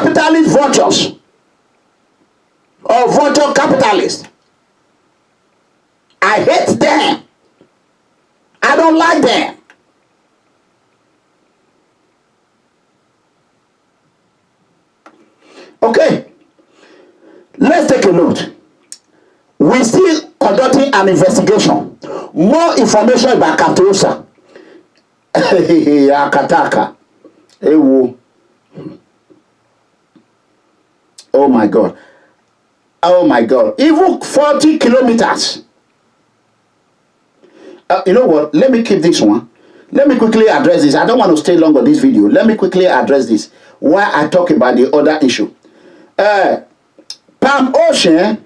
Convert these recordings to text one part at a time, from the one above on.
capitalist vultures or vulture capitalists. I hate them. I don't like them. Okay, let's take a note. We still conducting an investigation. More information about Katosa. Akataka. Ewo. Oh my God. Oh my God. Even 40 kilometers. You know what? Let me keep this one. Let me quickly address this. I don't want to stay long on this video. Let me quickly address this while I talk about the other issue. Palm Ocean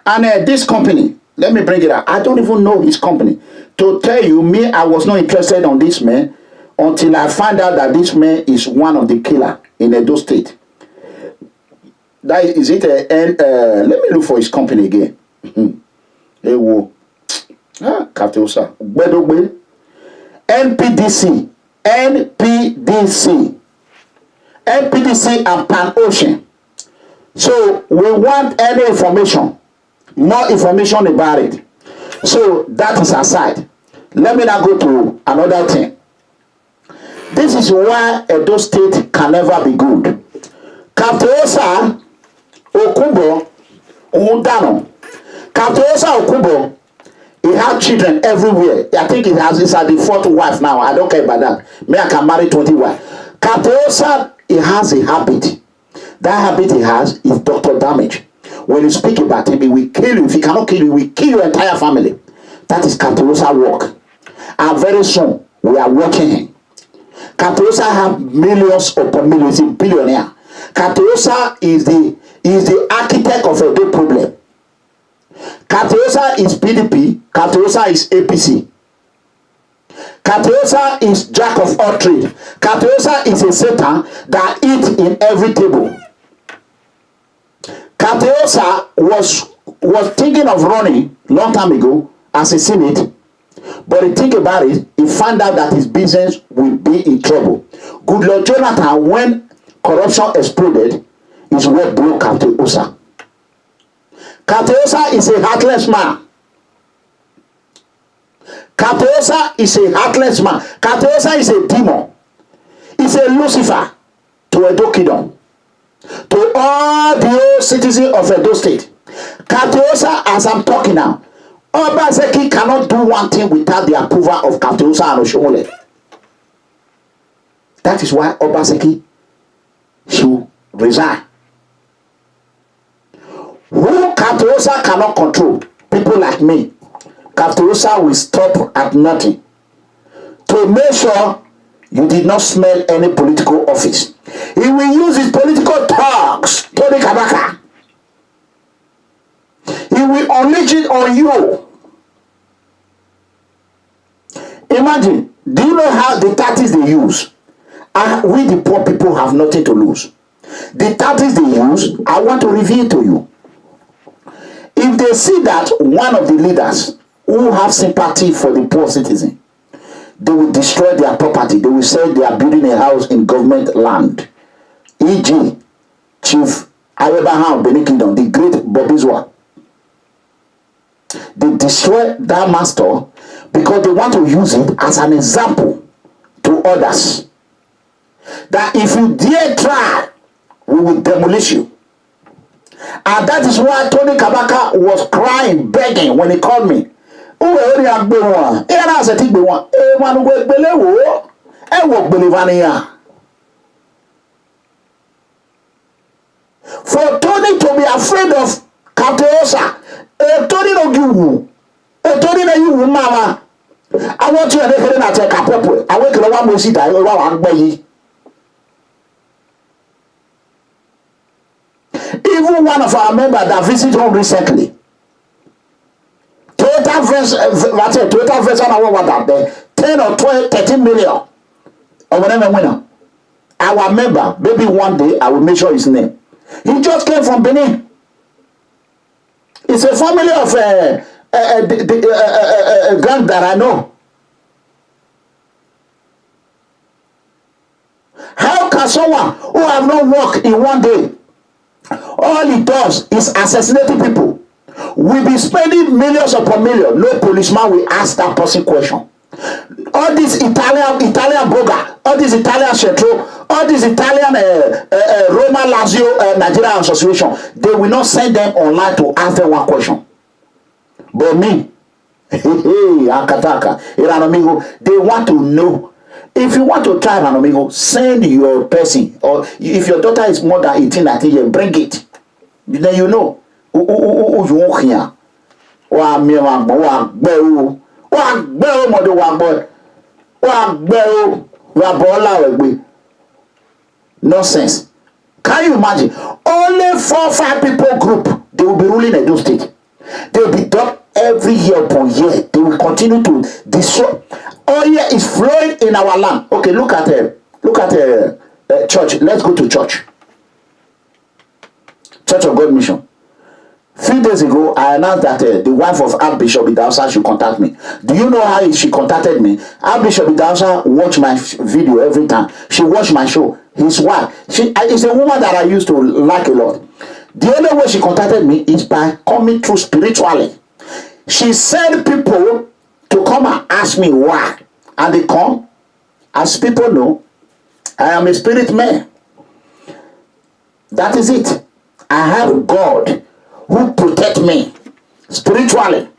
and this company. Let me bring it up. I don't even know his company. To tell you, me, I was not interested on this man until I found out that this man is one of the killer in Edo State. That is it. Let me look for his company again. Katosa. NPDC. NPDC and Pan Ocean. So we want any information, more information about it. So that is aside. Let me now go to another thing. This is why Edo State can never be good. Katosa Okubo Undano. Katosa Okubo, he had children everywhere. I think it's at the fourth wife now. I don't care about that. Me, I can marry 20 wives. Katosa, he has a habit. That habit he has is doctor damage. When you speak about him, he will kill you. If he cannot kill you, he will kill your entire family. That is Katosa work. And very soon, we are watching him. Katosa have millions upon millions. He's a billionaire. Katosa is the architect of a big problem. Katosa is PDP. Katosa is APC. Katosa is jack of all trade. Katosa is a Satan that eats in every table. Katosa was thinking of running long time ago as a Senate, but he think about it, he found out that his business will be in trouble. Goodluck Jonathan, when corruption exploded, is what broke Katosa. Katosa is a heartless man. Katosa is a heartless man. Katosa is a demon. He's a Lucifer to Edo Kingdom. To all the old citizens of Edo State. Katosa, as I'm talking now, Obaseki cannot do one thing without the approval of Katosa and Oshomole. That is why Obaseki should resign. Who Katosa cannot control, people like me, Katosa will stop at nothing to make sure you did not smell any political office. He will use his political talks, Tony Kabaka. He will unleash it on you. Imagine, do you know how the tactics they use? We the poor people have nothing to lose. The tactics they use, I want to reveal to you. If they see that one of the leaders who have sympathy for the poor citizen, they will destroy their property. They will say they are building a house in government land. E.g., Chief Abraham Benin Kingdom, the great Bobizwa. They destroy that master because they want to use it as an example to others. That if you dare try, we will demolish you. And that is why Tony Kabaka was crying, begging when he called me. For Tony to be afraid of Katosa, Tony no give Tony no you mama. I want you to hear that Kapopo. I want to one more see that you want even one of our members that visited home recently. Total version of what that there 10 or 12, 13 million or whatever winner. Our member, maybe one day I will make sure his name. He just came from Benin. It's a family of gang that I know. How can someone who have not worked in one day, all he does is assassinating people, will be spending millions upon millions? No policeman will ask that person question. All these Italian Boga, all these Italian Centro, all these Italian Roma Lazio Nigeria Association, they will not send them online to ask them one question. But me, Akataka, Iranomigo, they want to know. If you want to try Iranomigo, send your person, or if your daughter is more than 18, 19 years, bring it. Then you know. You won't hear. Nonsense. Can you imagine? Only 4 or 5 people group, they will be ruling Edo State. They will be done every year upon year. They will continue to destroy. Oil is flowing in our land. Okay, look at church. Let's go to church. Church of God Mission. Few days ago, I announced that the wife of Archbishop Idausa should contact me. Do you know how she contacted me? Archbishop Idausa watch my video every time. She watched my show. His wife. She is a woman that I used to like a lot. The only way she contacted me is by coming through spiritually. She sent people to come and ask me why. And they come. As people know, I am a spirit man. That is it. I have God who protect me spiritually.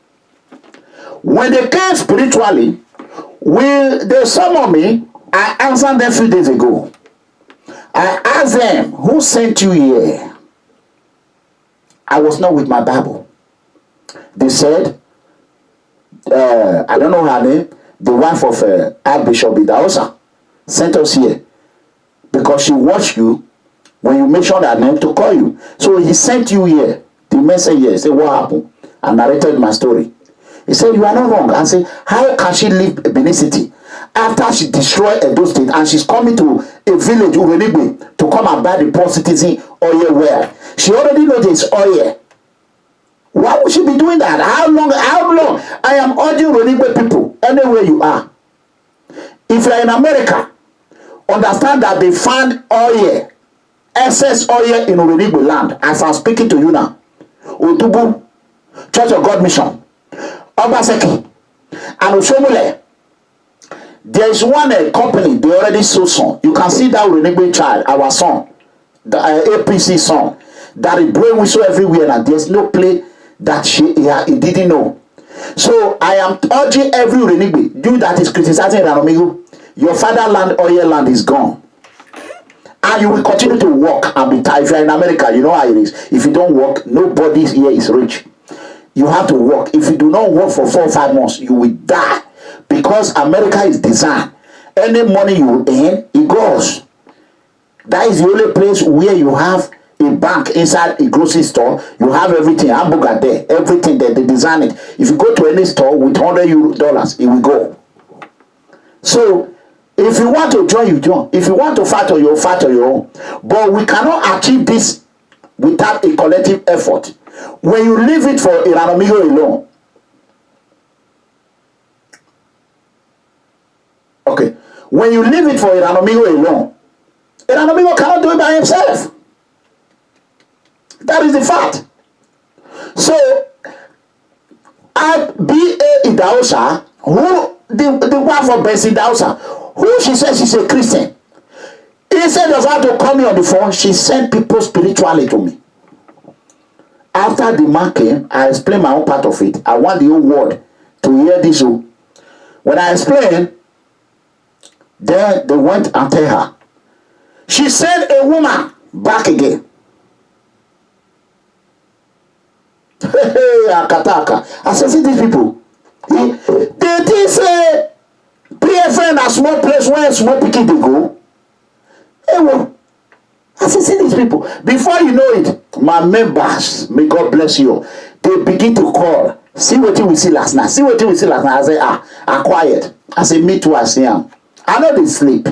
When they came spiritually, they summoned me. I answered them a few days ago. I asked them, who sent you here? I was not with my Bible. They said, I don't know her name, the wife of Archbishop Idausa sent us here because she watched you when you mentioned her name to call you. So he sent you here. The messenger here said, what happened? I narrated my story. He said, you are not wrong. I said, how can she leave Benin City after she destroyed Edo State and she's coming to a village, Urenigbe, to come and buy the poor citizen oil where? She already knows there's oil. Why would she be doing that? How long? I am urging Urenigbe people, anywhere you are. If you're in America, understand that they found oil, excess oil in Urenigbe land, as I'm speaking to you now. Otubu, Church of God Mission, Obaseki, and Oshomole. There is one company, they already sold son. You can see that Urenigbe child, our son, the APC son, that is blowing whistle everywhere, and there's no play that he didn't know. So I am urging every Urenigbe, you that is criticizing Iranomigo, your fatherland, oil land is gone. And you will continue to work and be tired. If you're in America, you know how it is. If you don't work, nobody here is rich. You have to work. If you do not work for 4 or 5 months, you will die. Because America is designed. Any money you earn, it goes. That is the only place where you have a bank inside a grocery store. You have everything. Hamburger there. Everything there. They design it. If you go to any store with $100, it will go. So, if you want to join, you join. If you want to fight on your own. But we cannot achieve this without a collective effort. When you leave it for Iranomigo alone. Okay. When you leave it for Iranomigo alone, Iranomigo cannot do it by himself. That is the fact. So, B.A. Idausa, who the wife of Bessie Idausa, who she says she's a Christian, instead of her to call me on the phone, she sent people spiritually to me. After the man came, I explained my own part of it. I want the whole world to hear this. When I explained, then they went and tell her. She sent a woman back again. Hey, Akataka. I said, see these people. They did say, PFN a small place where small picking they go. Hey, well, I said, see these people. Before you know it, my members, may God bless you, they begin to call. See what we see last night. See what we see last night. I say, I'm quiet. I say, me too, I say, I know they sleep.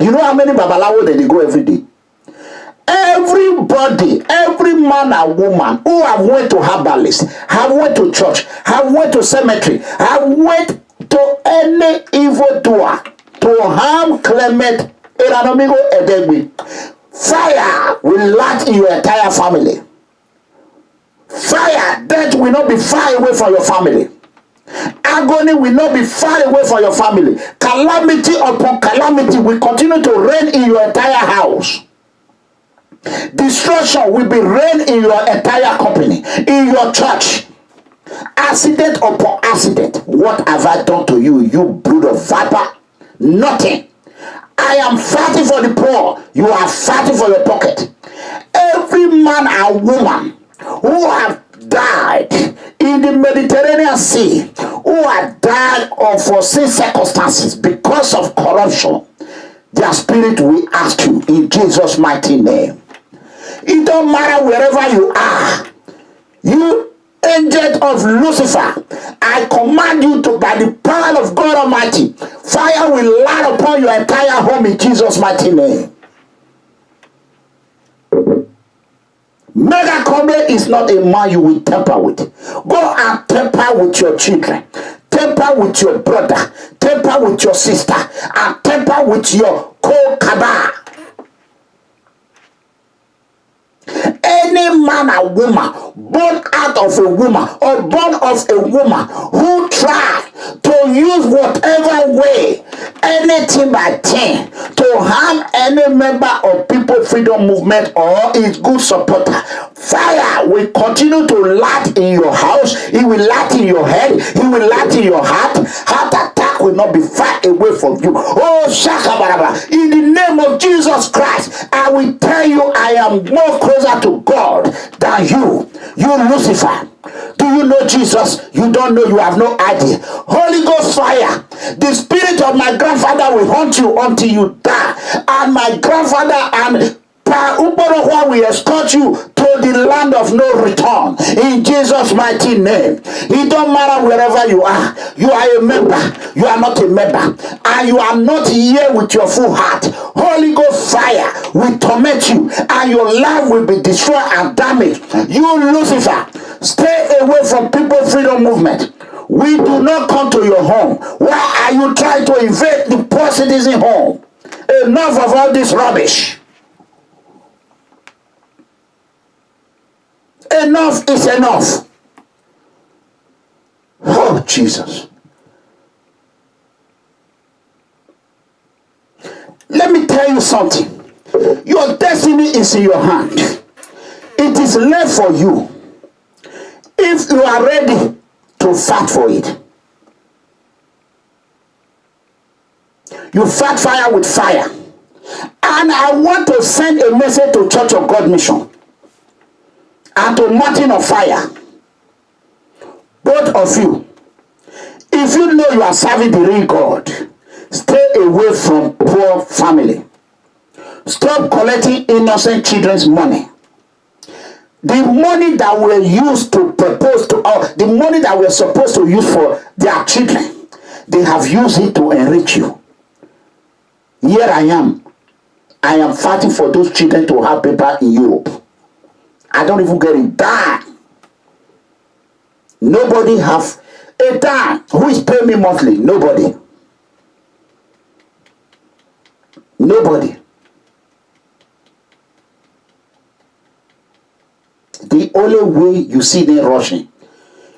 You know how many babalawo they go every day? Everybody, every man and woman who have went to herbalist, have went to church, have went to cemetery, have went to any evil doer to harm Clement Fire will light in your entire family. Fire, death will not be far away from your family. Agony will not be far away from your family. Calamity upon calamity will continue to reign in your entire house. Destruction will be reign in your entire company, in your church. Accident upon accident. What have I done to you, you brood of viper? Nothing. I am fighting for the poor. You are fighting for your pocket. Every man and woman who have died in the Mediterranean Sea, who have died of foreseen circumstances because of corruption, their spirit will ask you in Jesus' mighty name. It don't matter wherever you are. You angel of Lucifer, I command you to, by the power of God Almighty, fire will light upon your entire home in Jesus' mighty name. Mega Comrade is not a man you will temper with. Go and temper with your children. Temper with your brother. Temper with your sister. And temper with your co-cabal. Any man or woman born out of a woman or born of a woman who try to use whatever way, anything by thing, to harm any member of People Freedom Movement or its good supporter, fire will continue to light in your house. It will light in your head. It will light in your heart. Heart attack will not be far away from you. Oh, Shakabaraba, in the name of Jesus Christ, I will tell you I am more closer to God than you. You Lucifer. Do you know Jesus? You don't know, you have no idea. Holy Ghost fire. The spirit of my grandfather will haunt you until you die. And my grandfather and will escort you to the land of no return. In Jesus' mighty name. It don't matter wherever you are. You are a member. You are not a member. And you are not here with your full heart. Holy Ghost fire will torment you. And your life will be destroyed and damaged. You Lucifer, stay away from People Freedom Movement. We do not come to your home. Why are you trying to invade the poor citizen home? Enough of all this rubbish. Enough is enough. Oh, Jesus. Let me tell you something. Your destiny is in your hand. It is left for you. If you are ready to fight for it. You fight fire with fire. And I want to send a message to Church of God Mission. And to Mountain of Fire, both of you, if you know you are serving the real God, stay away from poor family. Stop collecting innocent children's money. The money that we're used to propose to, or the money that we're supposed to use for their children, they have used it to enrich you. Here I am fighting for those children to have paper in Europe. I don't even get a dime. Nobody have a dime. Who is paying me monthly? Nobody. Nobody. The only way you see them rushing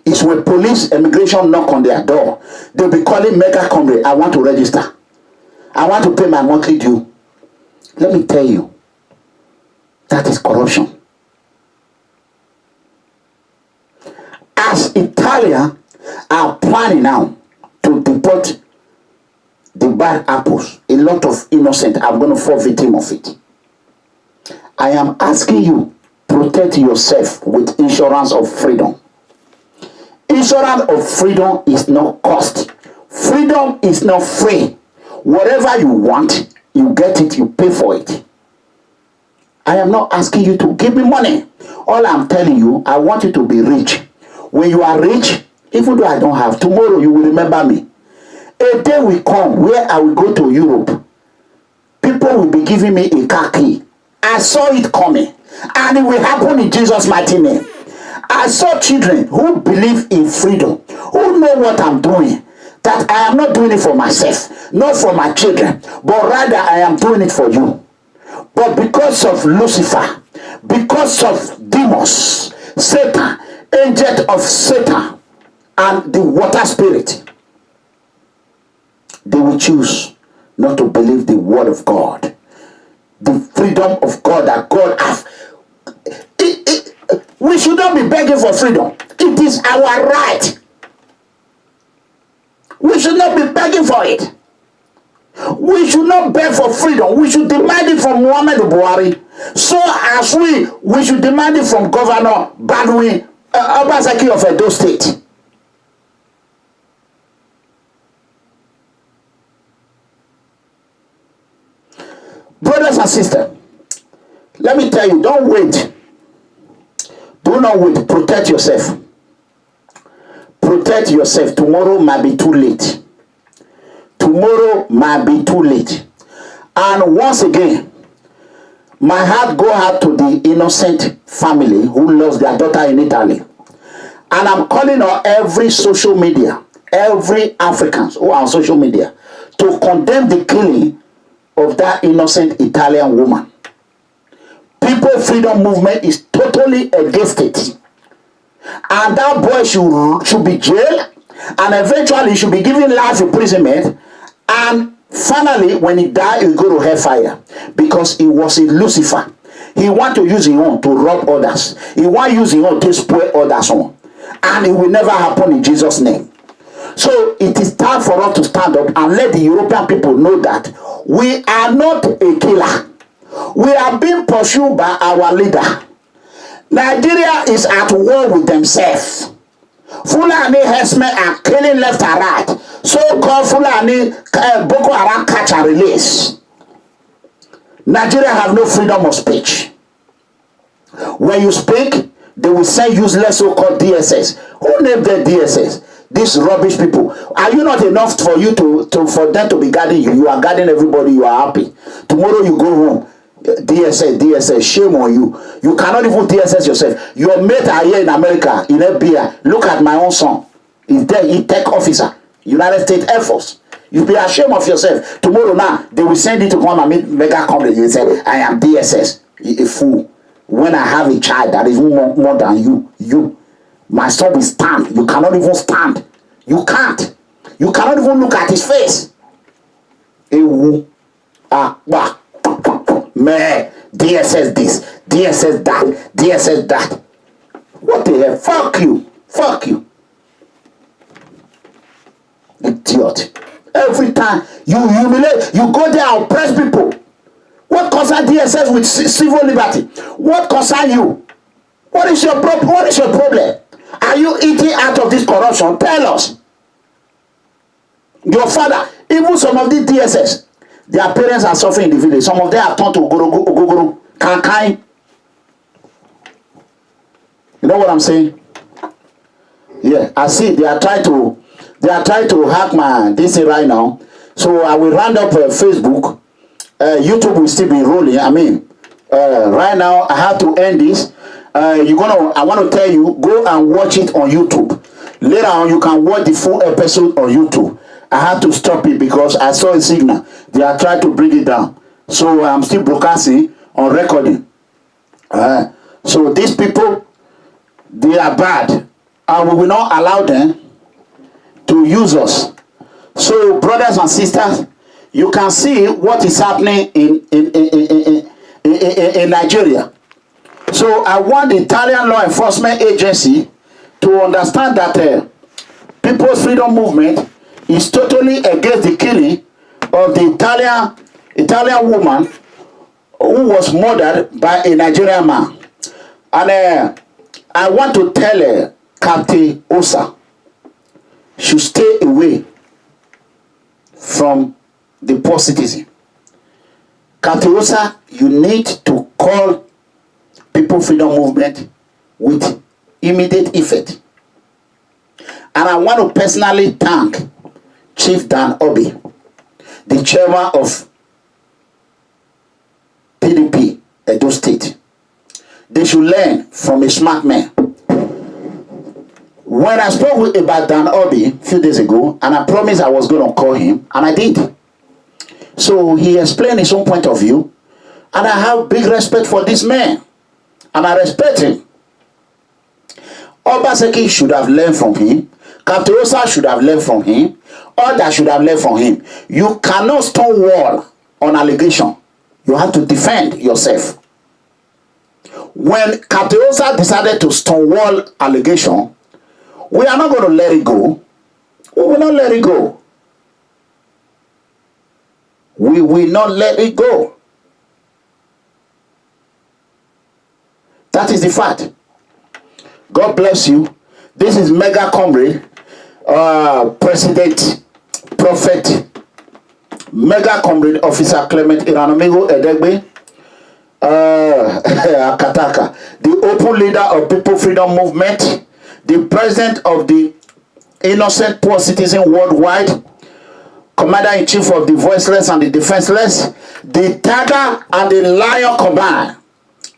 is when police, immigration knock on their door. They'll be calling Mega Comrade. I want to register. I want to pay my monthly due. Let me tell you, that is corruption. As Italians are planning now to deport the bad apples, a lot of innocent are going to fall victim of it. I am asking you, protect yourself with insurance of freedom. Insurance of freedom is not cost. Freedom is not free. Whatever you want, you get it, you pay for it. I am not asking you to give me money. All I'm telling you, I want you to be rich. When you are rich, even though I don't have, tomorrow you will remember me. A day will come where I will go to Europe. People will be giving me a car key. I saw it coming. And it will happen in Jesus' mighty name. I saw children who believe in freedom, who know what I'm doing. that I am not doing it for myself, not for my children, but rather I am doing it for you. But because of Lucifer, because of demons, Satan, angel of Satan, and the water spirit, they will choose not to believe the word of God, the freedom of God that God has. We should not be begging for freedom. It is our right. We should not be begging for it. We should not beg for freedom. We should demand it from Muhammad Buhari. So as we should demand it from Governor Badwi Obaseki of Edo State. Brothers and sisters, let me tell you, don't wait. Do not wait. Protect yourself. Protect yourself. Tomorrow might be too late. Tomorrow might be too late. And once again, my heart go out to the innocent family who lost their daughter in Italy. And I'm calling on every social media, every Africans who are on social media, to condemn the killing of that innocent Italian woman. People freedom movement is totally against it. And that boy should be jailed, and eventually should be given life imprisonment, and finally when he died he go to hellfire, because he was a Lucifer. He want to use his own to rob others. He want to use his own to spoil others on, and it will never happen in Jesus' name. So it is time for us to stand up and let the European people know that we are not a killer. We are being pursued by our leader. Nigeria is at war with themselves. Fulani herdsmen are killing left and right. So-called Fulani Boko Haram catch and release. Nigeria have no freedom of speech. When you speak, they will send useless so-called DSS. Who named the DSS? These rubbish people. Are you not enough for you for them to be guarding you? You are guarding everybody. You are happy. Tomorrow you go home. DSS, shame on you. You cannot even DSS yourself. Your mate are here in America, in FBI. Look at my own son. He's there, he's tech officer, United States Air Force. You be ashamed of yourself. Tomorrow now, they will send you to come and meet mega company. You say, I am DSS. A fool. When I have a child that is more than you, my son will stand. You cannot even stand. You can't. You cannot even look at his face. Man, DSS this, DSS that, DSS that. What the hell? Fuck you. Fuck you. Idiot. Every time you humiliate, you go there and oppress people. What concern DSS with civil liberty? What concern you? What is your problem? What is your problem? Are you eating out of this corruption? Tell us. Your father, even some of these DSS, their parents are suffering in the village. Some of them are turned to Ogogoro, Kankai. You know what I'm saying? Yeah, I see they are trying to hack my this right now. So I will round up Facebook. YouTube will still be rolling. I mean, right now I have to end this. I want to tell you, go and watch it on YouTube. Later on, you can watch the full episode on YouTube. I had to stop it because I saw a signal. They are trying to bring it down. So I'm still broadcasting on recording. So these people, they are bad. And we will not allow them to use us. So brothers and sisters, you can see what is happening in Nigeria. So I want the Italian law enforcement agency to understand that People's Freedom Movement is totally against the killing of the Italian woman who was murdered by a Nigerian man. And I want to tell Captain Osa should stay away from the poor citizen. Captain Osa, you need to call People Freedom Movement with immediate effect. And I want to personally thank Chief Dan Obi, the chairman of PDP, Edo State. They should learn from a smart man. When I spoke about Dan Obi a few days ago, and I promised I was going to call him, and I did. So he explained his own point of view, and I have big respect for this man, and I respect him. Obaseki should have learned from him. Captain Osa should have learned from him. Others should have learned from him. You cannot stonewall on allegation. You have to defend yourself. When Captain Osa decided to stonewall allegation, we are not going to let it go. We will not let it go. We will not let it go. That is the fact. God bless you. This is Mega Comrade, President, Prophet, Mega Comrade Officer Clement Iranomigo Edegbe, Akataka, the open leader of People Freedom Movement, the president of the Innocent Poor Citizen Worldwide, Commander-in-Chief of the Voiceless and the Defenseless, the Tiger and the Lion combined.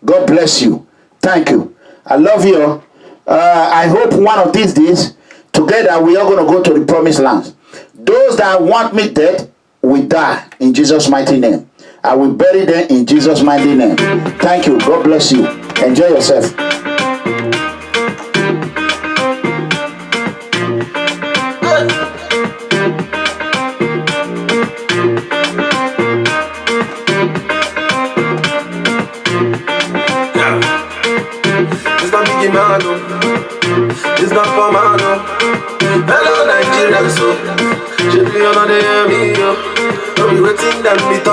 God bless you. Thank you. I love you. I hope one of these days, together, we are going to go to the promised land. Those that want me dead will die in Jesus' mighty name. I will bury them in Jesus' mighty name. Thank you. God bless you. Enjoy yourself. It's not for man, hello Nigeria, so should be on the enemy, don't be waiting them be talk.